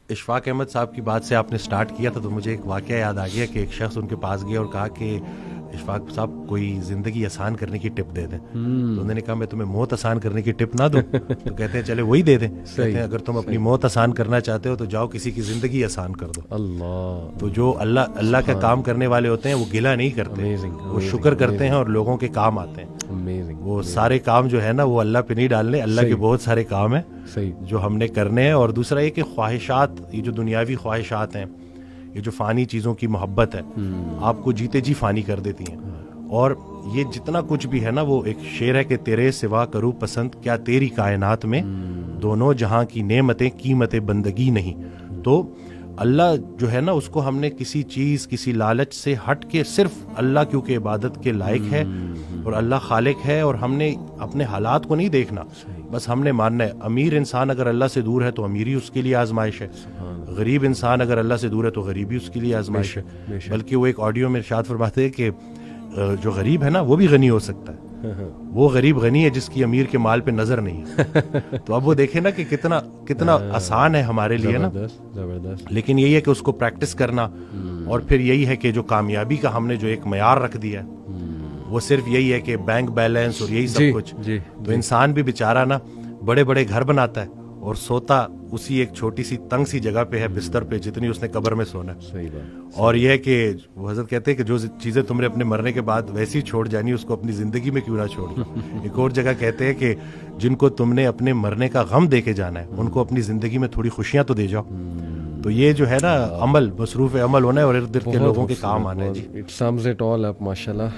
اشفاق احمد صاحب کی بات سے آپ نے سٹارٹ کیا تھا تو مجھے ایک واقعہ یاد آ گیا کہ ایک شخص ان کے پاس گیا اور کہا کہ اشفاق صاحب کوئی زندگی آسان کرنے کی ٹپ دے دیں. تو انہوں نے کہا میں تمہیں موت آسان کرنے کی ٹپ نہ دوں. تو کہتے ہیں چلے وہی دے دیں. کہتے ہیں اگر تم اپنی موت آسان کرنا چاہتے ہو تو جاؤ کسی کی زندگی آسان کر دو. اللہ. تو جو اللہ کا کام کرنے والے ہوتے ہیں وہ گلہ نہیں کرتے, وہ شکر کرتے ہیں اور لوگوں کے کام آتے ہیں. وہ سارے کام جو ہے نا وہ اللہ پہ نہیں ڈالنے, اللہ کے بہت سارے کام ہیں جو ہم نے کرنے ہیں. اور دوسرا یہ کہ خواہشات, یہ جو دنیاوی خواہشات ہیں, یہ جو فانی چیزوں کی محبت ہے, آپ کو جیتے جی فانی کر دیتی ہیں. اور یہ جتنا کچھ بھی ہے نا, وہ ایک شعر ہے کہ تیرے سوا کروں پسند کیا تیری کائنات میں, دونوں جہاں کی نعمتیں قیمت بندگی نہیں. تو اللہ جو ہے نا اس کو ہم نے کسی چیز, کسی لالچ سے ہٹ کے صرف اللہ کیونکہ عبادت کے لائق ہے اور اللہ خالق ہے, اور ہم نے اپنے حالات کو نہیں دیکھنا, بس ہم نے ماننا ہے. امیر انسان اگر اللہ سے دور ہے تو امیری اس کے لیے آزمائش ہے, غریب انسان اگر اللہ سے دور ہے تو غریبی اس کے لیے آزمائش ہے. بلکہ وہ ایک آڈیو میں ارشاد فرماتے ہیں کہ جو غریب ہے نا وہ بھی غنی ہو سکتا ہے. وہ غریب غنی ہے جس کی امیر کے مال پہ نظر نہیں ہے. تو اب وہ دیکھیں نا کہ کتنا آسان ہے ہمارے لیے نا, لیکن یہی ہے کہ اس کو پریکٹس کرنا. اور پھر یہی ہے کہ جو کامیابی کا ہم نے جو ایک معیار رکھ دیا ہے وہ صرف یہی ہے کہ بینک بیلنس اور یہی سب کچھ. تو انسان بھی بیچارہ نا بڑے بڑے گھر بناتا ہے اور سوتا اسی ایک چھوٹی سی تنگ سی جگہ پہ ہے, بستر پہ, جتنی اس نے قبر میں سونا ہے. اور یہ ہے کہ وہ حضرت کہتے ہیں کہ جو چیزیں تم نے اپنے مرنے کے بعد ویسی چھوڑ جانی اس کو اپنی زندگی میں کیوں نہ چھوڑ دو. ایک اور جگہ کہتے ہیں کہ جن کو تم نے اپنے مرنے کا غم دے کے جانا ہے ان کو اپنی زندگی میں تھوڑی خوشیاں تو دے جاؤ. تو یہ جو ہے نا عمل, مصروف عمل ہونا ہے اور ارد گرد کے لوگوں کے کام آنا ہے. جی اٹ سمز اٹ آل اپ. ماشاءاللہ